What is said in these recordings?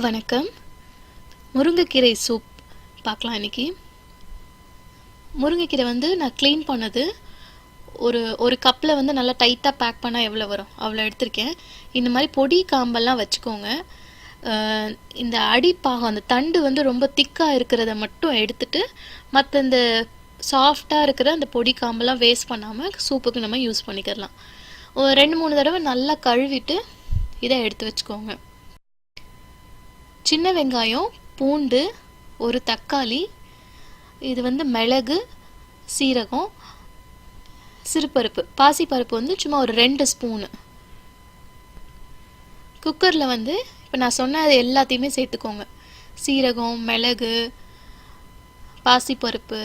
வணக்கம். முருங்கைக்கீரை சூப் பார்க்கலாம் இன்னைக்கு. முருங்கைக்கீரை வந்து நான் க்ளீன் பண்ணது ஒரு ஒரு கப்பில் வந்து நல்லா டைட்டாக பேக் பண்ணால் எவ்வளோ வரும் அவ்வளோ எடுத்திருக்கேன். இந்த மாதிரி பொடி காம்பெல்லாம் வச்சுக்கோங்க. இந்த அடிப்பாகம் அந்த தண்டு வந்து ரொம்ப திக்காக இருக்கிறத மட்டும் எடுத்துட்டு மற்ற இந்த சாஃப்டாக இருக்கிற அந்த பொடி காம்பெல்லாம் வேஸ்ட் பண்ணாமல் சூப்புக்கு நம்ம யூஸ் பண்ணிக்கலாம். ஒரு 2-3 தடவை நல்லா கழுவிட்டு இதை எடுத்து வச்சுக்கோங்க. சின்ன வெங்காயம், பூண்டு, ஒரு தக்காளி, இது வந்து மிளகு, சீரகம், சிறுபருப்பு, பாசிப்பருப்பு வந்து சும்மா ஒரு 2 ஸ்பூனு. குக்கரில் வந்து இப்போ நான் சொன்ன அது எல்லாத்தையுமே சேர்த்துக்கோங்க. சீரகம், மிளகு, பாசிப்பருப்பு,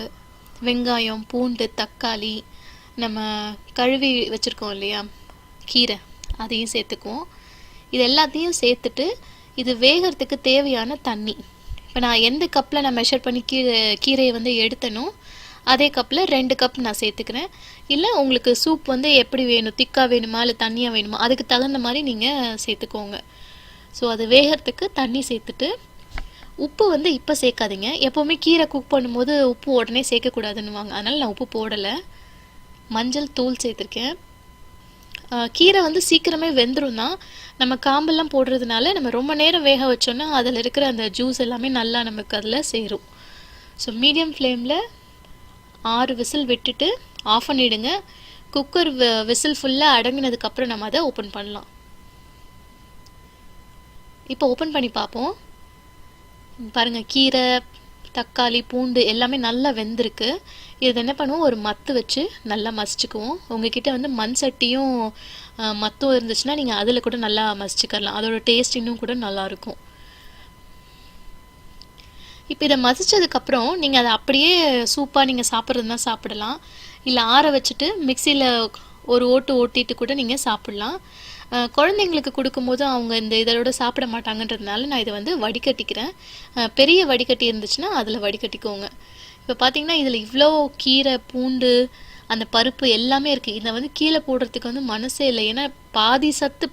வெங்காயம், பூண்டு, தக்காளி, நம்ம கழுவி வச்சுருக்கோம் இல்லையா கீரை, அதையும் சேர்த்துக்குவோம். இது எல்லாத்தையும் சேர்த்துட்டு இது வேகிறதுக்கு தேவையான தண்ணி, இப்போ நான் எந்த கப்பில் நான் மெஷர் பண்ணி கீரையை வந்து எடுத்தனோ அதே கப்பில் 2 கப் நான் சேர்த்துக்கிறேன். இல்லை உங்களுக்கு சூப் வந்து எப்படி வேணும், திக்காக வேணுமா இல்லை தண்ணியாக வேணுமா, அதுக்கு தகுந்த மாதிரி நீங்கள் சேர்த்துக்கோங்க. ஸோ அது வேகிறதுக்கு தண்ணி சேர்த்துட்டு உப்பு வந்து இப்போ சேர்க்காதீங்க. எப்போவுமே கீரை குக் பண்ணும்போது உப்பு உடனே சேர்க்கக்கூடாதுன்னுவாங்க, அதனால் நான் உப்பு போடலை. மஞ்சள் தூள் சேர்த்துருக்கேன். கீரை வந்து சீக்கிரமே வெந்துடும் தான். நம்ம காம்பெல்லாம் போடுறதுனால நம்ம ரொம்ப நேரம் வேக வச்சோன்னா அதில் இருக்கிற அந்த ஜூஸ் எல்லாமே நல்லா நமக்கு அதில் சேரும். ஸோ மீடியம் ஃப்ளேமில் 6 விசில் விட்டுட்டு ஆஃப் பண்ணிவிடுங்க. குக்கர் விசில் ஃபுல்லாக அடங்கினதுக்கப்புறம் நம்ம அதை ஓப்பன் பண்ணலாம். இப்போ ஓப்பன் பண்ணி பார்ப்போம். பாருங்கள், கீரை, தக்காளி, பூண்டு எல்லாமே நல்லா வெந்திருக்கு. இது என்ன பண்ணுவோம், ஒரு மத்து வச்சு நல்லா மசிச்சுக்குவோம். உங்ககிட்ட வந்து மண் சட்டியும் மத்தும் இருந்துச்சுன்னா நீங்கள் அதில் கூட நல்லா மசிச்சுக்கலாம். அதோட டேஸ்ட் இன்னும் கூட நல்லாயிருக்கும். இப்போ இதை மசிச்சதுக்கப்புறம் நீங்கள் அதை அப்படியே சூப்பாக நீங்கள் சாப்பிட்றதுனா சாப்பிடலாம். இல்லை ஆற வச்சுட்டு மிக்சியில் ஒரு ஓட்டு ஓட்டிட்டு கூட நீங்கள் சாப்பிட்லாம். குழந்தைங்களுக்கு கொடுக்கும்போது அவங்க இந்த இதோட சாப்பிட மாட்டாங்கன்றதுனால நான் இதை வந்து வடிகட்டிக்கிறேன். பெரிய வடிகட்டி இருந்துச்சுன்னா அதில் வடிகட்டிக்கோங்க. இப்போ பார்த்தீங்கன்னா இதில் இவ்வளோ கீரை, பூண்டு, அந்த பருப்பு எல்லாமே இருக்குது. இதை வந்து கீழே போடுறதுக்கு வந்து மனசே இல்லை. ஏன்னா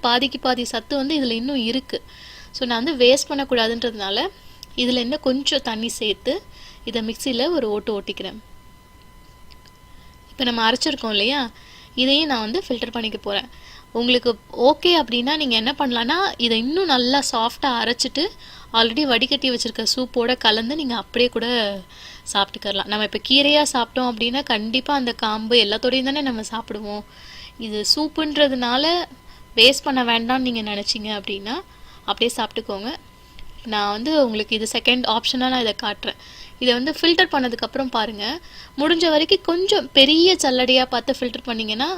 பாதிக்கு பாதி சத்து வந்து இதில் இன்னும் இருக்குது. ஸோ நான் வந்து வேஸ்ட் பண்ணக்கூடாதுன்றதுனால இதில் இன்னும் கொஞ்சம் தண்ணி சேர்த்து இதை மிக்சியில் ஒரு ஓட்டு ஓட்டிக்கிறேன். இப்போ நம்ம அரைச்சிருக்கோம் இல்லையா, இதையும் நான் வந்து ஃபில்டர் பண்ணிக்க போகிறேன். உங்களுக்கு ஓகே அப்படின்னா நீங்கள் என்ன பண்ணலான்னா இதை இன்னும் நல்லா சாஃப்டாக அரைச்சிட்டு ஆல்ரெடி வடிகட்டி வச்சுருக்க சூப்போடு கலந்து நீங்கள் அப்படியே கூட சாப்பிட்டுக்கலாம். நம்ம இப்போ கீரையாக சாப்பிட்டோம் அப்படின்னா கண்டிப்பாக அந்த காம்பு எல்லாத்தோடையும் தானே நம்ம சாப்பிடுவோம். இது சூப்புன்றதுனால வேஸ்ட் பண்ண வேண்டாம்னு நீங்கள் நினச்சிங்க அப்படின்னா அப்படியே சாப்பிட்டுக்கோங்க. நான் வந்து உங்களுக்கு இது செகண்ட் ஆப்ஷனாக நான் இதை காட்டுறேன். இதை வந்து ஃபில்டர் பண்ணதுக்கப்புறம் பாருங்கள், முடிஞ்ச வரைக்கும் கொஞ்சம் பெரிய சல்லடையாக பார்த்து ஃபில்டர் பண்ணிங்கன்னா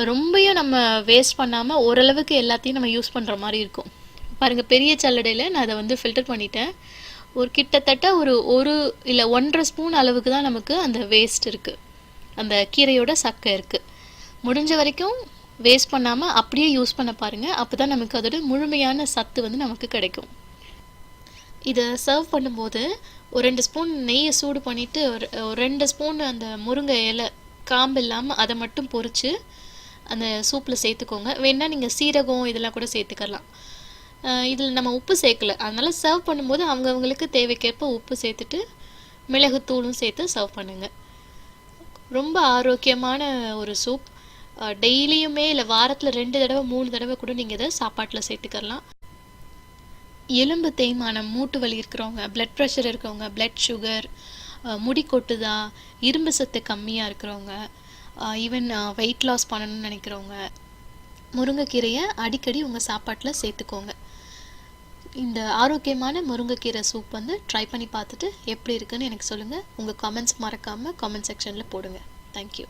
ரொம்பவும் நம்ம வேஸ்ட் பண்ணாமல் ஓரளவுக்கு எல்லாத்தையும் நம்ம யூஸ் பண்ணுற மாதிரி இருக்கும். பாருங்கள், பெரிய சல்லடையில் நான் அதை வந்து ஃபில்டர் பண்ணிட்டேன். ஒரு கிட்டத்தட்ட ஒரு இல்லை 1.5 ஸ்பூன் அளவுக்கு தான் நமக்கு அந்த வேஸ்ட் இருக்குது, அந்த கீரையோட சக்கை இருக்குது. முடிஞ்ச வரைக்கும் வேஸ்ட் பண்ணாமல் அப்படியே யூஸ் பண்ண பாருங்கள். அப்போ தான் நமக்கு அதோட முழுமையான சத்து வந்து நமக்கு கிடைக்கும். இதை சர்வ் பண்ணும்போது ஒரு 2 ஸ்பூன் நெய்யை சூடு பண்ணிவிட்டு ஒரு 2 ஸ்பூன் அந்த முருங்கை இலை காம்பு இல்லாமல் அதை மட்டும் பொரித்து அந்த சூப்பில் சேர்த்துக்கோங்க. வேணால் நீங்கள் சீரகம் இதெல்லாம் கூட சேர்த்துக்கலாம். இதில் நம்ம உப்பு சேர்க்கலை, அதனால் சர்வ் பண்ணும்போது அவங்கவுங்களுக்கு தேவைக்கேற்ப உப்பு சேர்த்துட்டு மிளகுத்தூளும் சேர்த்து சர்வ் பண்ணுங்கள். ரொம்ப ஆரோக்கியமான ஒரு சூப். டெய்லியுமே இல்லை வாரத்தில் 2 தடவை 3 தடவை கூட நீங்கள் இதை சாப்பாட்டில் சேர்த்துக்கலாம். எலும்பு தேய்மானம், மூட்டு வலி இருக்கிறவங்க, பிளட் ப்ரெஷர் இருக்கிறவங்க, பிளட் சுகர், முடி கொட்டுதா, இரும்பு சத்து கம்மியாக இருக்கிறவங்க, ஈவன் வெயிட் லாஸ் பண்ணணும்னு நினைக்கிறவங்க முருங்கைக்கீரையை அடிக்கடி உங்கள் சாப்பாட்டில் சேர்த்துக்கோங்க. இந்த ஆரோக்கியமான முருங்கைக்கீரை சூப் வந்து ட்ரை பண்ணி பார்த்துட்டு எப்படி இருக்குன்னு எனக்கு சொல்லுங்கள். உங்கள் கமெண்ட்ஸ் மறக்காமல் கமெண்ட் செக்ஷனில் போடுங்க. தேங்க்யூ.